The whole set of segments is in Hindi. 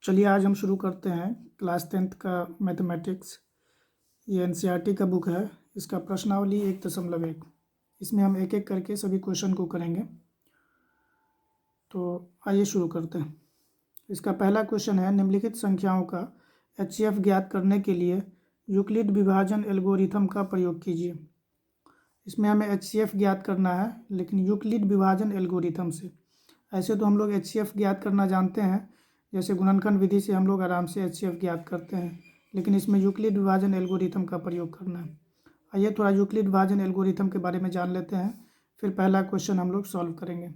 चलिए आज हम शुरू करते हैं क्लास 10th का मैथमेटिक्स। ये एनसीईआरटी का बुक है। इसका प्रश्नावली 1.1। इसमें हम एक एक करके सभी क्वेश्चन को करेंगे। तो आइए शुरू करते हैं। इसका पहला क्वेश्चन है, निम्नलिखित संख्याओं का एचसीएफ ज्ञात करने के लिए यूक्लिड विभाजन एल्गोरिथम का प्रयोग कीजिए। इसमें हमें एचसीएफ ज्ञात करना है, लेकिन यूक्लिड विभाजन एल्गोरिथम से। ऐसे तो हम लोग एचसीएफ ज्ञात करना जानते हैं, जैसे गुणनखंड विधि से हम लोग आराम से एचसीएफ ज्ञात करते हैं, लेकिन इसमें यूक्लिड विभाजन एल्गोरिथम का प्रयोग करना है। आइए थोड़ा यूक्लिड विभाजन एल्गोरिथम के बारे में जान लेते हैं, फिर पहला क्वेश्चन हम लोग सॉल्व करेंगे।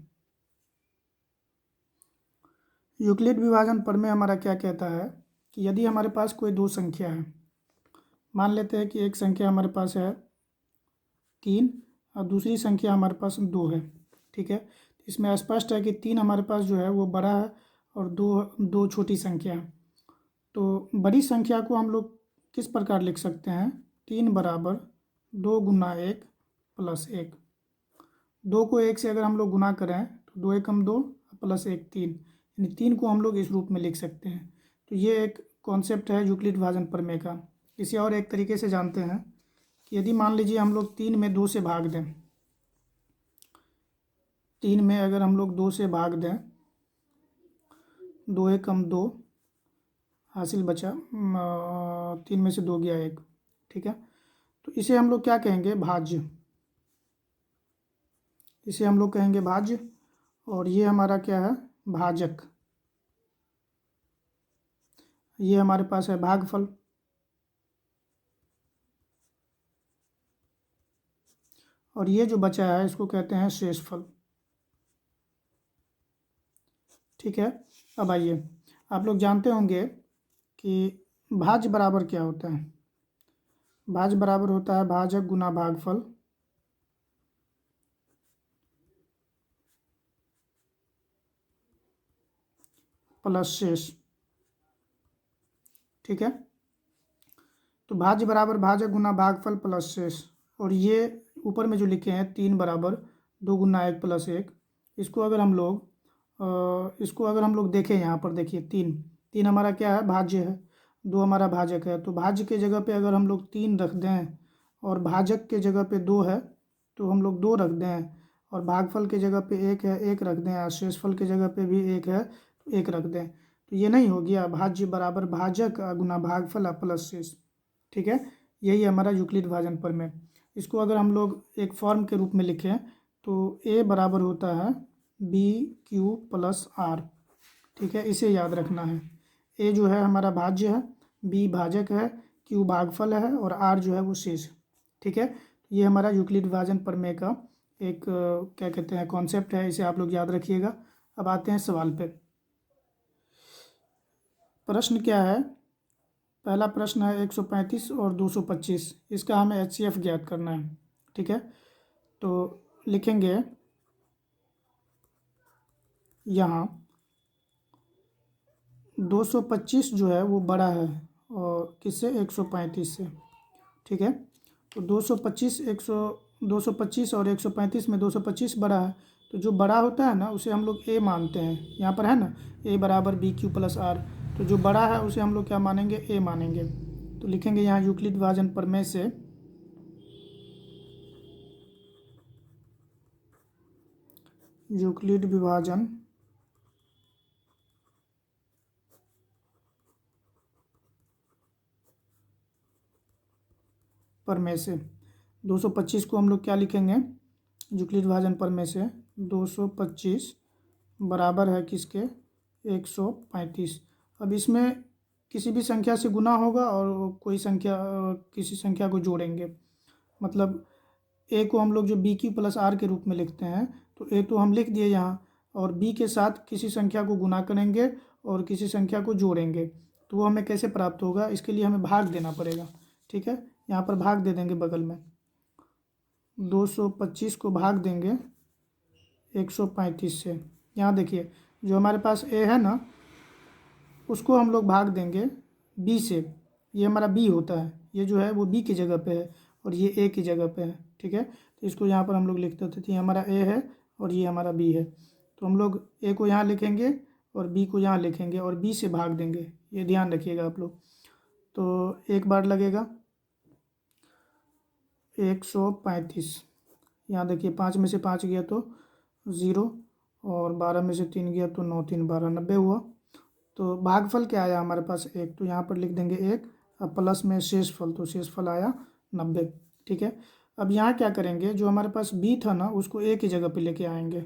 यूक्लिड विभाजन प्रमेय हमारा क्या कहता है कि यदि हमारे पास कोई दो संख्या है, मान लेते हैं कि एक संख्या हमारे पास है 3 और दूसरी संख्या हमारे पास 2 है, ठीक है। इसमें स्पष्ट है कि 3 हमारे पास जो है वो बड़ा है और दो छोटी संख्या है। तो बड़ी संख्या को हम लोग किस प्रकार लिख सकते हैं? 3 बराबर 2 गुना 1 प्लस 1। 2 को 1 से अगर हम लोग गुना करें तो 2 एकम 2 प्लस 1 3, यानी 3 को हम लोग इस रूप में लिख सकते हैं। तो ये एक कॉन्सेप्ट है यूक्लिड विभाजन प्रमेय का। इसे और एक तरीके से जानते हैं कि यदि मान लीजिए हम लोग 3 में 2 से भाग दें, 3 में अगर हम लोग 2 से भाग दें, 2 एकम 2 हासिल बचा 3 में से 2 गया 1, ठीक है। तो इसे हम लोग क्या कहेंगे? भाज्य। इसे हम लोग कहेंगे भाज्य, और ये हमारा क्या है? भाजक। ये हमारे पास है भागफल, और ये जो बचा है इसको कहते हैं शेषफल, ठीक है। अब आइए, आप लोग जानते होंगे कि भाज्य बराबर क्या होता है? भाज्य बराबर होता है भाजक गुना भागफल प्लस शेष, ठीक है। तो भाज्य बराबर भाजक गुना भागफल प्लस शेष, और ये ऊपर में जो लिखे हैं 3 बराबर 2 गुना 1 प्लस 1, इसको अगर हम लोग देखें, यहाँ पर देखिए 3 हमारा क्या है? भाज्य है। 2 हमारा भाजक है। तो भाज्य के जगह पे अगर हम लोग 3 रख दें और भाजक के जगह पे 2 है तो हम लोग 2 रख दें, और भागफल के जगह पे 1 है, 1 रख दें, और शेषफल के जगह पे भी 1 है तो 1 रख दें। तो ये नहीं हो गया भाज्य बराबर भाजक गुना भागफल प्लस शेष, ठीक है। यही हमारा यूक्लिड विभाजन प्रमेय। इसको अगर हम लोग एक फॉर्म के रूप में लिखें तो ए बराबर होता है बी क्यू प्लस आर, ठीक है। इसे याद रखना है। ए जो है हमारा भाज्य है, बी भाजक है, क्यू भागफल है, और आर जो है वो शेष है, ठीक है। ये हमारा यूक्लिड विभाजन प्रमेय का एक क्या कहते हैं, कॉन्सेप्ट है। इसे आप लोग याद रखिएगा। अब आते हैं सवाल पे। प्रश्न क्या है? पहला प्रश्न है 135 और 225, इसका हमें एचसीएफ ज्ञात करना है, ठीक है। तो लिखेंगे यहाँ 225 जो है वो बड़ा है और किससे? 135 से, ठीक है। तो 225 और 135 में 225 बड़ा है, तो जो बड़ा होता है ना उसे हम लोग ए मानते हैं। यहाँ पर है ना ए बराबर बी क्यू प्लस आर, तो जो बड़ा है उसे हम लोग क्या मानेंगे? ए मानेंगे। तो लिखेंगे यहाँ यूक्लिड विभाजन प्रमेय से यूक्लिड विभाजन प्रमेय से 225 को हम लोग क्या लिखेंगे? यूक्लिड विभाजन प्रमेय से 225 बराबर है किसके? 135। अब इसमें किसी भी संख्या से गुना होगा और कोई संख्या किसी संख्या को जोड़ेंगे। मतलब ए को हम लोग जो बी क्यू प्लस आर के रूप में लिखते हैं, तो ए तो हम लिख दिए यहाँ, और बी के साथ किसी संख्या को गुना करेंगे और किसी संख्या को जोड़ेंगे। तो वो हमें कैसे प्राप्त होगा? इसके लिए हमें भाग देना पड़ेगा, ठीक है। यहाँ पर भाग दे देंगे बगल में, 225 को भाग देंगे 135 से। यहाँ देखिए जो हमारे पास ए है ना, उसको हम लोग भाग देंगे बी से। ये हमारा बी होता है, ये जो है वो बी की जगह पे है और ये ए की जगह पे है, ठीक है। तो इसको यहाँ पर हम लोग लिखते थे, ये हमारा ए है और ये हमारा बी है। तो हम लोग ए को यहाँ लिखेंगे और b को यहाँ लिखेंगे और b से भाग देंगे, ये ध्यान रखिएगा आप लोग। तो 1 बार लगेगा 135, यहाँ देखिए 5 में से 5 गया तो 0, और 12 में से 3 गया तो 9 3 12, 90 हुआ। तो भागफल क्या आया हमारे पास 1, तो यहाँ पर लिख देंगे 1, अब प्लस में शेषफल, तो शेषफल आया 90। ठीक है, अब यहाँ क्या करेंगे, जो हमारे पास b था ना उसको a की जगह पे लेके आएंगे,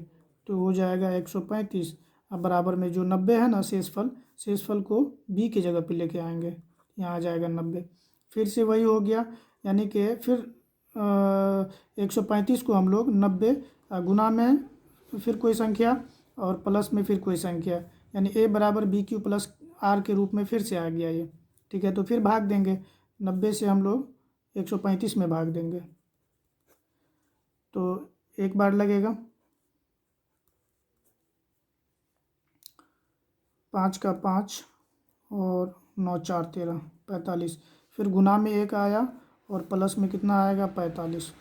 तो हो जाएगा 135। अब बराबर में जो 90 है ना शेषफल, शेषफल को b की जगह पे लेके आएंगे, यहाँ आ जाएगा 90। फिर से वही हो गया, यानी कि फिर 135 को हम लोग 90 गुना में फिर कोई संख्या और प्लस में फिर कोई संख्या, यानी a बराबर बी क्यू प्लस आर के रूप में फिर से आ गया ये। ठीक है, तो फिर भाग देंगे, 90 से हम लोग 135 में भाग देंगे, तो 1 बार लगेगा 5 का 5 और 9 4 13 45, फिर गुना में 1 आया और प्लस में कितना आएगा 45।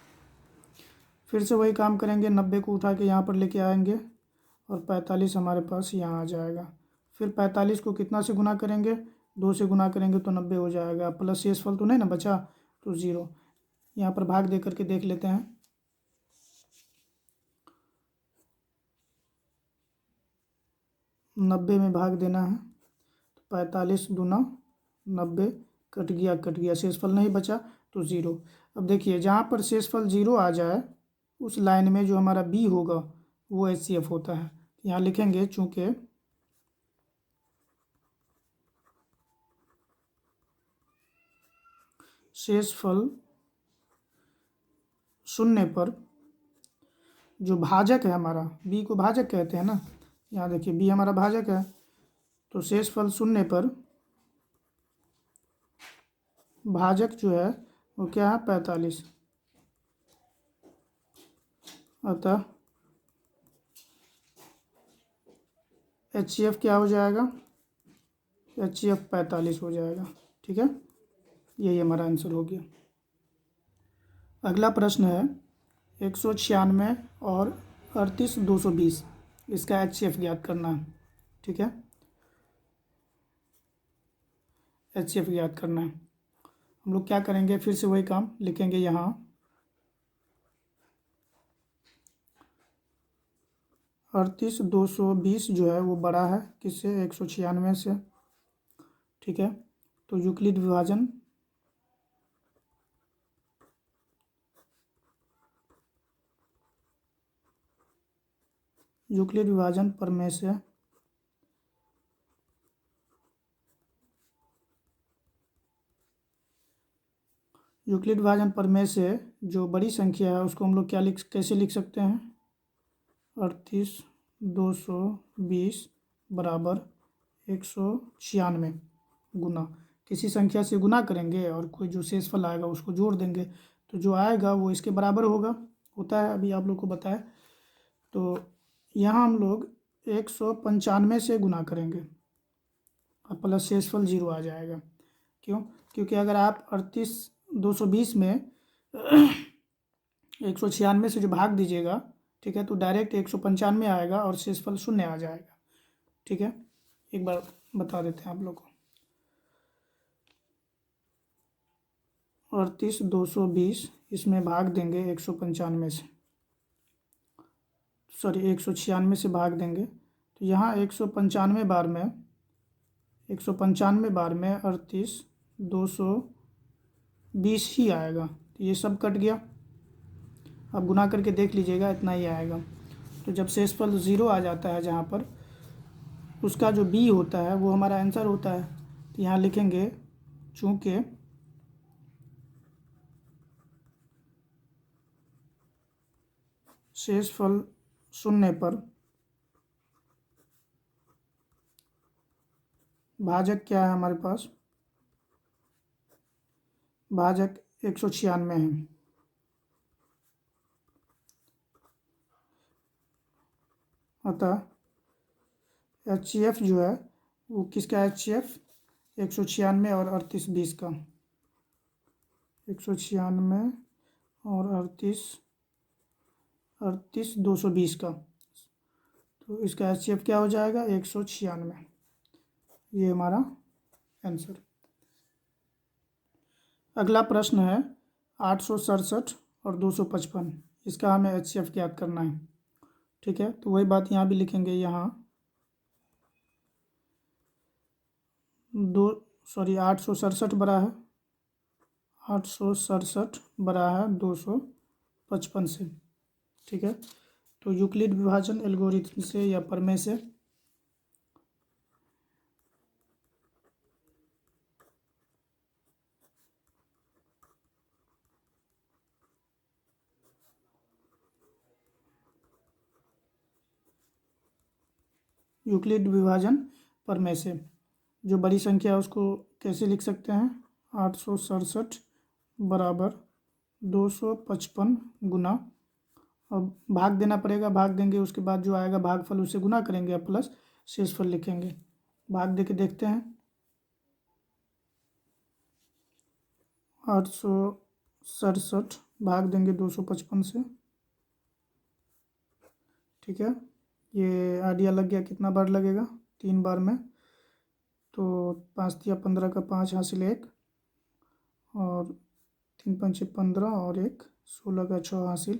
फिर से वही काम करेंगे, 90 को उठा के यहाँ पर लेके आएंगे और 45 हमारे पास यहाँ आ जाएगा। फिर 45 को कितना से गुना करेंगे, 2 से गुना करेंगे तो 90 हो जाएगा, प्लस शेषफल तो नहीं ना बचा, तो 0। यहाँ पर भाग दे करके देख लेते हैं, 90 में भाग देना है, तो 45 दूना 90, कट गया, शेषफल नहीं बचा तो 0। अब देखिए जहाँ पर शेषफल 0 आ जाए उस लाइन में जो हमारा b होगा वो HCF होता है। यहाँ लिखेंगे चूँकि शेषफल शून्य पर जो भाजक है हमारा, b को भाजक कहते हैं ना, यहाँ देखिए b हमारा भाजक है, तो शेषफल शून्य पर भाजक जो है वो क्या है 45, अतः HCF क्या हो जाएगा, HCF 45 हो जाएगा। ठीक है, यही हमारा आंसर हो गया। अगला प्रश्न है 196 और 38220, इसका HCF ज्ञात करना है। ठीक है, HCF ज्ञात करना है। हम लोग क्या करेंगे, फिर से वही काम लिखेंगे, यहाँ 38220 जो है वो बड़ा है किससे, 196 से। ठीक है, तो यूक्लिड विभाजन प्रमेय से यूक्लिड विभाजन प्रमेय से जो बड़ी संख्या है उसको हम लोग कैसे लिख सकते हैं, 38220 बराबर 196 गुना, किसी संख्या से गुना करेंगे और कोई जो शेषफल आएगा उसको जोड़ देंगे, तो जो आएगा वो इसके बराबर होता है, अभी आप लोग को बताया। तो यहाँ हम लोग 195 से गुना करेंगे और प्लस शेषफल 0 आ जाएगा। क्यों, क्योंकि अगर आप 38220 में 196 से जो भाग दीजिएगा, ठीक है, तो डायरेक्ट 195 आएगा और शेषफल 0 आ जाएगा। ठीक है, एक बार बता देते हैं आप लोग को, 38220 इसमें भाग देंगे 195 से, सॉरी 196 से भाग देंगे, तो यहाँ 195 बार में 38220 ही आएगा, तो ये सब कट गया। अब गुना करके देख लीजिएगा, इतना ही आएगा। तो जब शेषफल 0 आ जाता है जहाँ पर, उसका जो b होता है वो हमारा आंसर होता है। तो यहाँ लिखेंगे चूँकि शेषफल 0 पर भाजक क्या है हमारे पास, भाजक 196 है। अतः HCF जो है वो किसका, HCF 196 और 3820 का, 196 और 38220 का। तो इसका HCF क्या हो जाएगा 196। ये हमारा आंसर। अगला प्रश्न है 867 और 255, इसका हमें HCF ज्ञात करना है। ठीक है, तो वही बात यहाँ भी लिखेंगे। यहाँ 867 बड़ा है, 867 बड़ा है 255 से। ठीक है, तो यूक्लिड विभाजन एल्गोरिथम से या प्रमेय से यूक्लिड विभाजन प्रमेय से जो बड़ी संख्या है उसको कैसे लिख सकते हैं, 867 बराबर 255 गुना, अब भाग देना पड़ेगा, भाग देंगे उसके बाद जो आएगा भागफल उससे गुना करेंगे और प्लस शेषफल लिखेंगे। भाग दे के देखते हैं, 867 भाग देंगे 255 से। ठीक है, ये आइडिया लग गया, कितना बार लगेगा, 3 बार में। तो 5 दिया 15 का 5 हासिल 1, और 3 पंचे 15 और 1 16 का 6 हासिल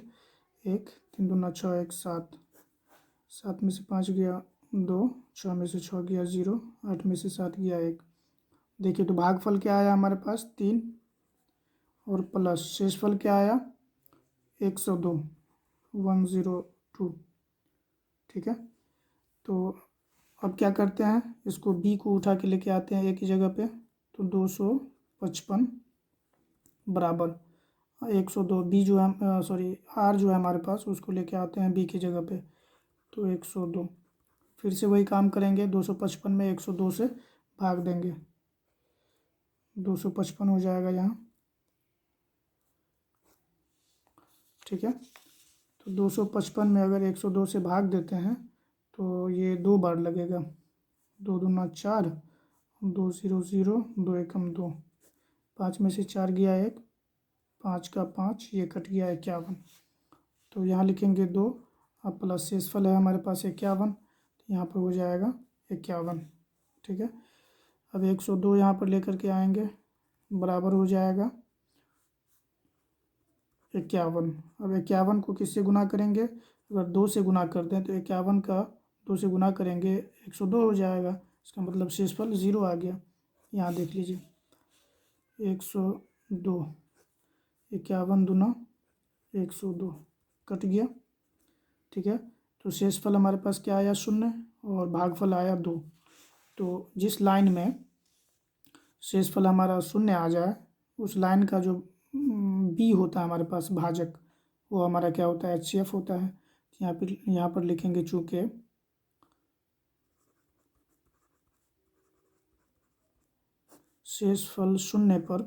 1, 3 दूना 6 1 7, 7 में से 5 गया 2, 6 में से 6 गया 0, 8 में से 7 गया 1। देखिए तो भागफल क्या आया हमारे पास 3, और प्लस शेषफल क्या आया 102, 102। ठीक है, तो अब क्या करते हैं, इसको b को उठा के लेके आते हैं एक ही जगह पे, तो 255 बराबर 102, b जो है सॉरी r जो है हमारे पास उसको लेके आते हैं b की जगह पे, तो 102। फिर से वही काम करेंगे, 255 में 102 से भाग देंगे, 255 हो जाएगा यहाँ। ठीक है, तो 255 में अगर 102 से भाग देते हैं तो ये 2 बार लगेगा, 2 दूना 4, 2 0 0, 2 एकम 2, 5 में से 4 गया 1, 5 का 5, ये कट गया 51। तो यहाँ लिखेंगे 2, अब प्लस शेषफल है हमारे पास 51, तो यहाँ पर हो जाएगा 51। ठीक है, अब 102 यहाँ पर लेकर के आएंगे, बराबर हो जाएगा 51। अब 51 को किससे गुना करेंगे, अगर 2 से गुना कर दें तो 51 का 2 से गुना करेंगे 102 हो जाएगा, इसका मतलब शेषफल 0 आ गया। यहाँ देख लीजिए 102, 51 दूना 102 कट गया। ठीक है, तो शेषफल हमारे पास क्या आया 0, और भागफल आया 2। तो जिस लाइन में शेषफल हमारा 0 आ जाए उस लाइन का जो b होता है हमारे पास भाजक, वो हमारा क्या होता है HCF होता है। यहाँ पर लिखेंगे चूँकि शेषफल 0 पर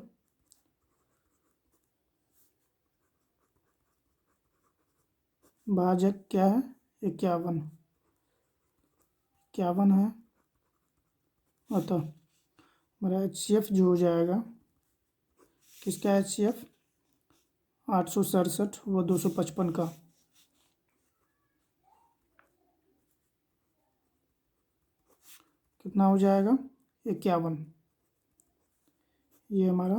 भाजक क्या है 51, 51 है, अतः हमारा HCF जो हो जाएगा, किसका HCF 867 व 255 का। कितना हो जाएगा 51, ये हमारा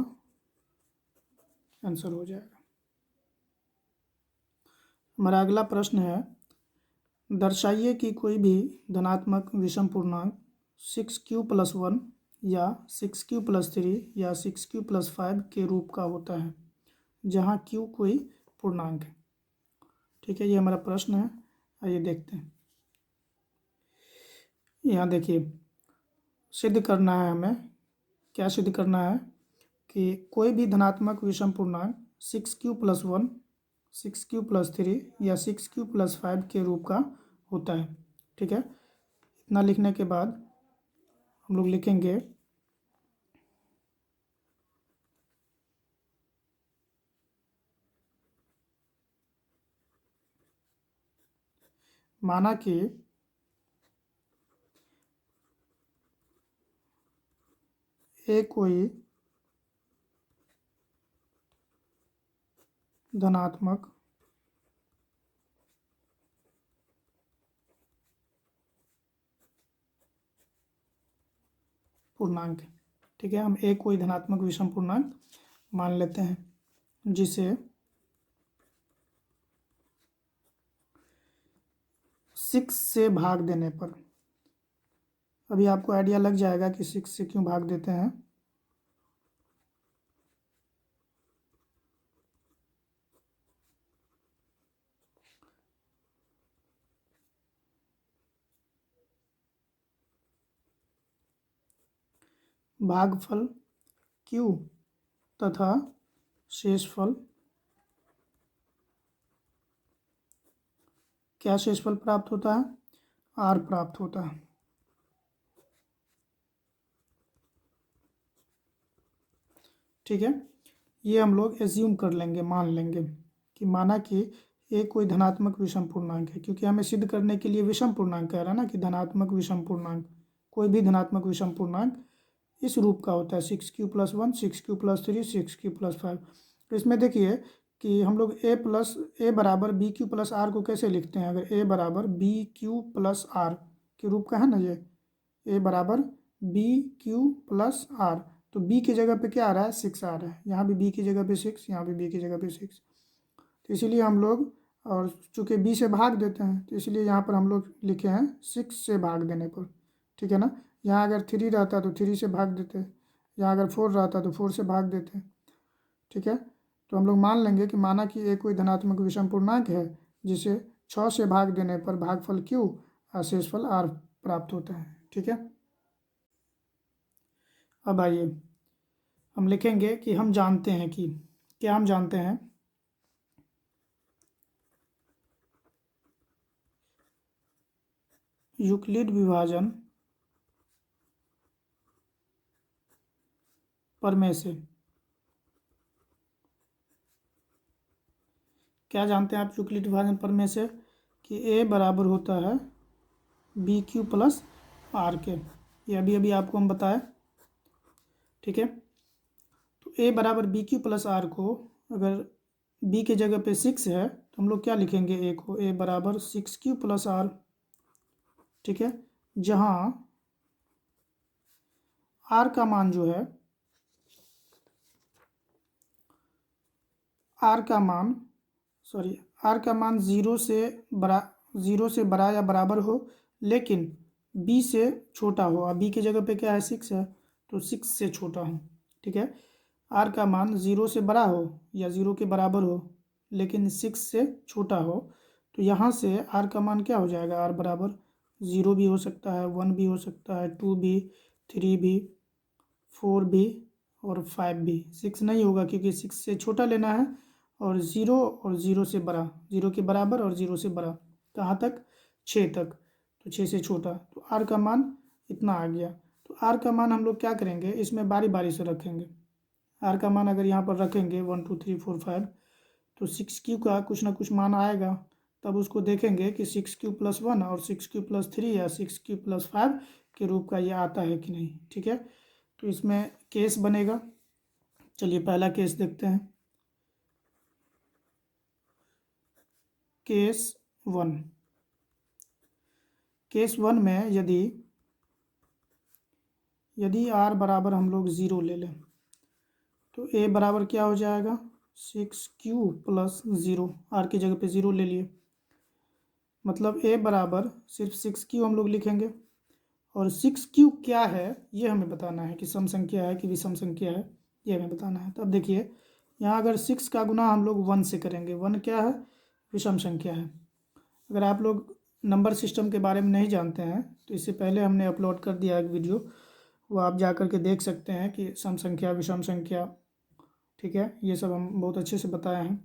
आंसर हो जाएगा। हमारा अगला प्रश्न है, दर्शाइए कि कोई भी धनात्मक विषम पूर्णांक 6q+1 या 6q+3 या 6q+5 के रूप का होता है जहाँ q कोई पूर्णांक है। ठीक है, ये हमारा प्रश्न है, आइए देखते हैं। यहाँ देखिए सिद्ध करना है हमें, क्या सिद्ध करना है कि कोई भी धनात्मक विषम पूर्णांक 6q+1, 6q+3 या 6q+5 के रूप का होता है। ठीक है, इतना लिखने के बाद हम लोग लिखेंगे माना कि ए कोई धनात्मक पूर्णांक है। ठीक है, हम ए कोई धनात्मक विषम पूर्णांक मान लेते हैं, जिसे 6 से भाग देने पर, अभी आपको आइडिया लग जाएगा कि 6 से क्यों भाग देते हैं। भागफल q तथा शेषफल, क्या शेषफल प्राप्त होता है, r प्राप्त होता है। ठीक है, ये हम लोग एज्यूम कर लेंगे, मान लेंगे कि माना कि ए कोई धनात्मक विषम पूर्णांक है, क्योंकि हमें सिद्ध करने के लिए विषम पूर्णांक कह रहा है ना, कि धनात्मक विषम पूर्णांक, कोई भी धनात्मक विषम पूर्णांक इस रूप का होता है 6q+1, 6q+3, 6q+5। तो इसमें देखिए कि हम लोग ए बराबर बी क्यू प्लस आर को कैसे लिखते हैं। अगर ए बराबर बी क्यू प्लस आर के रूप का है ना, ये ए बराबर बी क्यू प्लस आर, तो बी की जगह पे क्या आ रहा है, 6 आ रहा है। यहाँ भी बी की जगह पे 6, यहाँ भी बी की जगह पे 6, तो इसीलिए हम लोग, और चूँकि बी से भाग देते हैं तो इसलिए यहाँ पर हम लोग लिखे हैं 6 से भाग देने पर। ठीक है ना, यहाँ अगर 3 रहता तो 3 से भाग देते, यहाँ अगर 4 रहता तो 4 से भाग देते। ठीक है, तो हम लोग मान लेंगे कि माना कि एक कोई धनात्मक विषम पूर्णांक है, जिसे 6 से भाग देने पर भागफल q और शेषफल r प्राप्त होता है। ठीक है, अब आइए हम लिखेंगे कि हम जानते हैं कि, क्या हम जानते हैं, यूक्लिड विभाजन प्रमेय से, क्या जानते हैं आप यूक्लिड विभाजन प्रमेय से, कि ए बराबर होता है बी क्यू प्लस आर के। ये अभी अभी आपको हम बताए। ठीक है, तो ए बराबर बी क्यू प्लस आर को, अगर बी के जगह पे 6 है तो हम लोग क्या लिखेंगे, ए को, ए बराबर 6q प्लस आर। ठीक है, जहाँ आर का मान जो है, आर का मान 0 से बड़ा या बराबर हो, लेकिन बी से छोटा हो। अब बी की जगह पे क्या है, 6 है, तो 6 से छोटा हो। ठीक है, आर का मान 0 से बड़ा हो या 0 के बराबर हो, लेकिन 6 से छोटा हो, तो यहाँ से आर का मान क्या हो जाएगा, आर बराबर 0 भी हो सकता है, 1 भी हो सकता है, 2 भी, 3 भी, 4 भी और 5 भी। 6 नहीं होगा क्योंकि 6 से छोटा लेना है, और 0 से बड़ा, 0 के बराबर और 0 से बड़ा, कहाँ तक, 6 तक, तो 6 से छोटा, तो आर का मान इतना आ गया। तो आर का मान हम लोग क्या करेंगे, इसमें बारी बारी से रखेंगे। आर का मान अगर यहाँ पर रखेंगे 1 2 3 4 5, तो 6q का कुछ ना कुछ मान आएगा, तब उसको देखेंगे कि 6q+1 और 6q+3 या 6q+5 के रूप का ये आता है कि नहीं। ठीक है, तो इसमें केस बनेगा। चलिए पहला केस देखते हैं, केस 1। केस 1 में यदि आर बराबर हम लोग 0 ले लें, तो ए बराबर क्या हो जाएगा, 6q+0, आर की जगह पे 0 ले लिए, मतलब ए बराबर सिर्फ 6q हम लोग लिखेंगे। और 6q क्या है ये हमें बताना है, कि सम संख्या है कि विषम संख्या है, ये हमें बताना है। तब देखिए यहाँ अगर 6 का गुना हम लोग 1 से करेंगे, 1 क्या है, विषम संख्या है। अगर आप लोग नंबर सिस्टम के बारे में नहीं जानते हैं तो इससे पहले हमने अपलोड कर दिया एक वीडियो, वो आप जा कर के देख सकते हैं कि सम संख्या, विषम संख्या, ठीक है, ये सब हम बहुत अच्छे से बताए हैं।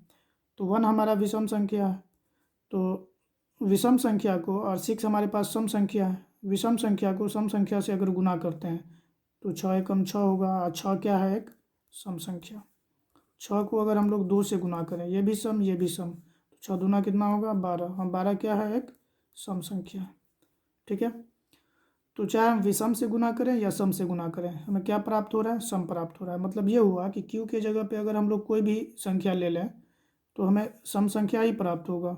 तो 1 हमारा विषम संख्या है, तो विषम संख्या को, और 6 हमारे पास सम संख्या है, विषम संख्या को सम संख्या से अगर गुना करते हैं तो 6 एकम 6 होगा, और 6 क्या है, एक सम संख्या। 6 को अगर हम लोग 2 से गुना करें, ये भी सम ये भी सम, तो 6 दूना कितना होगा, 12, हम 12 क्या है, एक सम संख्या है। ठीक है, तो चाहे हम विषम से गुना करें या सम से गुना करें, हमें क्या प्राप्त हो रहा है, सम प्राप्त हो रहा है। मतलब ये हुआ कि q के जगह पे अगर हम लोग कोई भी संख्या ले लें तो हमें सम संख्या ही प्राप्त होगा।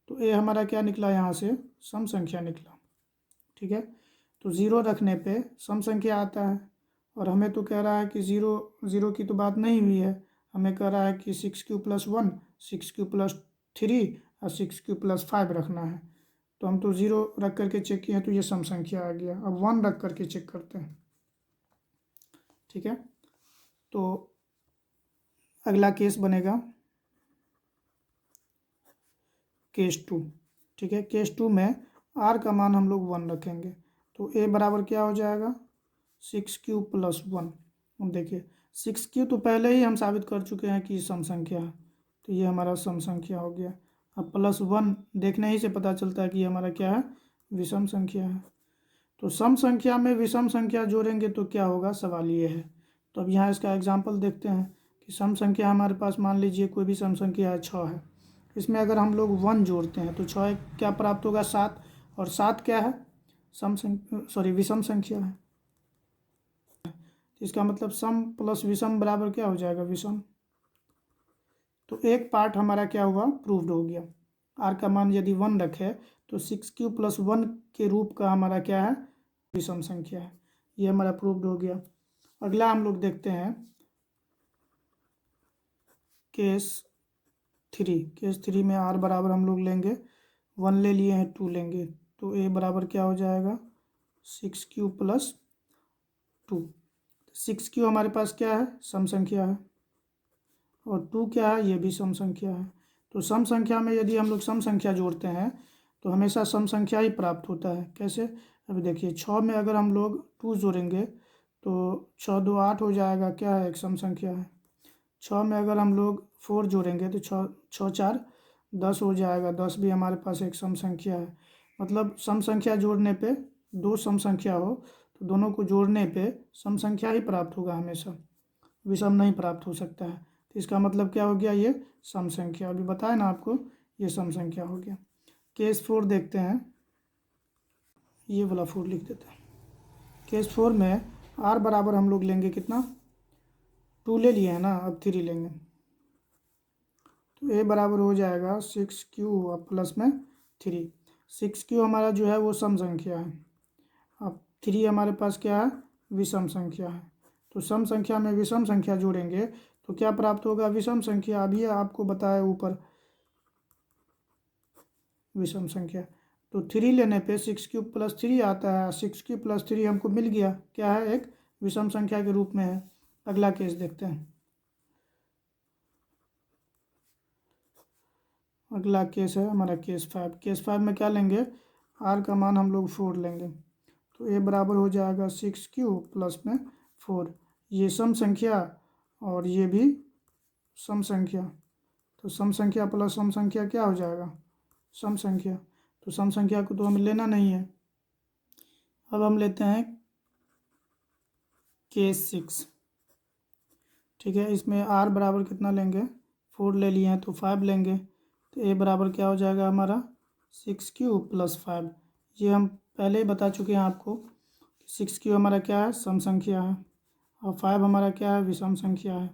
तो ए हमारा क्या निकला, यहाँ से सम संख्या निकला। ठीक है, तो 0 रखने पे सम संख्या आता है, और हमें तो कह रहा है कि ज़ीरो ज़ीरो की तो बात नहीं हुई है, हमें कह रहा है कि 6q+1, 6q+3 और 6q+5 रखना है। तो हम तो ज़ीरो रख करके चेक किए हैं, तो ये सम संख्या आ गया। अब 1 रख करके चेक करते हैं। ठीक है, तो अगला केस बनेगा केस 2। ठीक है, केस 2 में r का मान हम लोग 1 रखेंगे, तो a बराबर क्या हो जाएगा 6q+1। देखिए 6q तो पहले ही हम साबित कर चुके हैं कि सम संख्या है, तो ये हमारा सम संख्या हो गया। अब +1 देखने ही से पता चलता है कि हमारा क्या है, विषम संख्या है। तो सम संख्या में विषम संख्या जोड़ेंगे तो क्या होगा, सवाल ये है। तो अब यहाँ इसका एग्जाम्पल देखते हैं कि सम संख्या हमारे पास, मान लीजिए कोई भी सम संख्या है 6 है, इसमें अगर हम लोग 1 जोड़ते हैं तो 6 क्या प्राप्त होगा, 7। और 7 क्या है, विषम संख्या है। इसका मतलब सम प्लस विषम बराबर क्या हो जाएगा, विषम। तो एक पार्ट हमारा क्या हुआ, प्रूव्ड हो गया। आर का मान यदि 1 रखे तो 6q+1 के रूप का हमारा क्या है, विषम संख्या है। ये हमारा प्रूव्ड हो गया। अगला हम लोग देखते हैं केस 3। केस 3 में आर बराबर हम लोग लेंगे 1 ले लिए हैं, 2 लेंगे, तो ए बराबर क्या हो जाएगा 6q+2। 6q हमारे पास क्या है, सम संख्या है, और 2 क्या है, ये भी सम संख्या है। तो सम संख्या में यदि हम लोग सम संख्या जोड़ते हैं तो हमेशा सम संख्या ही प्राप्त होता है। कैसे, अभी देखिए 6 में अगर हम लोग 2 जोड़ेंगे तो 6 2 8 हो जाएगा, क्या है, एक सम संख्या है। 6 में अगर हम लोग 4 जोड़ेंगे तो 6 6 4 10 हो जाएगा, 10 भी हमारे पास एक सम संख्या है। मतलब सम संख्या जोड़ने पे, दो सम संख्या हो तो दोनों को जोड़ने पे सम संख्या ही प्राप्त होगा हमेशा, विषम नहीं प्राप्त हो सकता है। तो इसका मतलब क्या हो गया, ये सम संख्या, अभी बताया ना आपको, ये सम संख्या हो गया। केस 4 देखते हैं, ये वाला 4 लिख देते हैं। केस 4 में r बराबर हम लोग लेंगे कितना, 2 ले लिए हैं ना, अब 3 लेंगे, तो a बराबर हो जाएगा 6q और प्लस में 3। 6q हमारा जो है वो सम संख्या है, अब 3 हमारे पास क्या है, विषम संख्या है। तो सम संख्या में विषम संख्या जोड़ेंगे तो क्या प्राप्त होगा, विषम संख्या। अभी आपको बताया ऊपर विषम संख्या, तो 3 लेने पे 6q+3 आता है, 6q+3 हमको मिल गया, क्या है, एक विषम संख्या के रूप में है। अगला केस देखते हैं। अगला केस है हमारा केस 5। केस 5 में क्या लेंगे, r का मान हम लोग 4 लेंगे, तो a बराबर हो जाएगा 6q प्लस में 4। ये सम संख्या और ये भी सम संख्या, तो सम संख्या प्लस सम संख्या क्या हो जाएगा, सम संख्या। तो सम संख्या को तो हमें लेना नहीं है। अब हम लेते हैं केस 6। ठीक है, इसमें r बराबर कितना लेंगे, 4 ले लिए हैं, तो 5 लेंगे, तो a बराबर क्या हो जाएगा हमारा 6q+5। ये हम पहले ही बता चुके हैं आपको, 6q हमारा क्या है, सम संख्या है, और 5 हमारा क्या है, विषम संख्या है।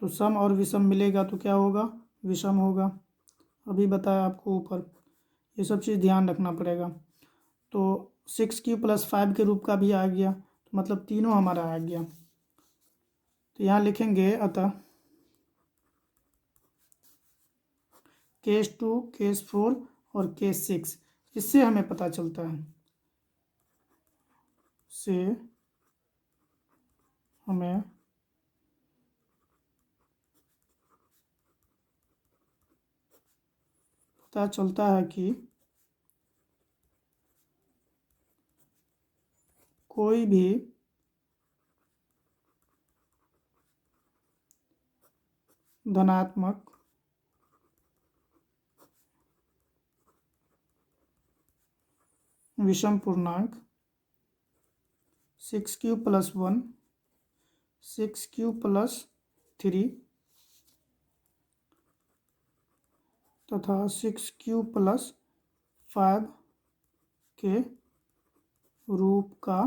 तो सम और विषम मिलेगा तो क्या होगा, विषम होगा। अभी बताया आपको ऊपर, ये सब चीज़ ध्यान रखना पड़ेगा। तो 6q+5 के रूप का भी आ गया, तो मतलब तीनों हमारा आ गया। तो यहाँ लिखेंगे अतः केस 2, केस 4 और केस 6। इससे हमें पता चलता है, से हमें पता चलता है कि कोई भी धनात्मक विषम पूर्णांक 6q+1, 6q+3 तथा 6q+5 के रूप का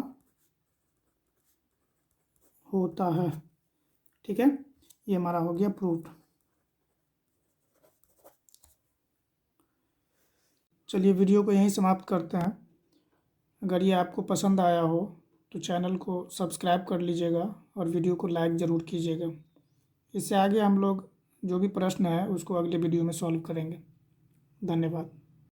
होता है। ठीक है, ये हमारा हो गया प्रूफ। चलिए वीडियो को यहीं समाप्त करते हैं। अगर ये आपको पसंद आया हो तो चैनल को सब्सक्राइब कर लीजिएगा और वीडियो को लाइक ज़रूर कीजिएगा। इससे आगे हम लोग जो भी प्रश्न है उसको अगले वीडियो में सॉल्व करेंगे। धन्यवाद।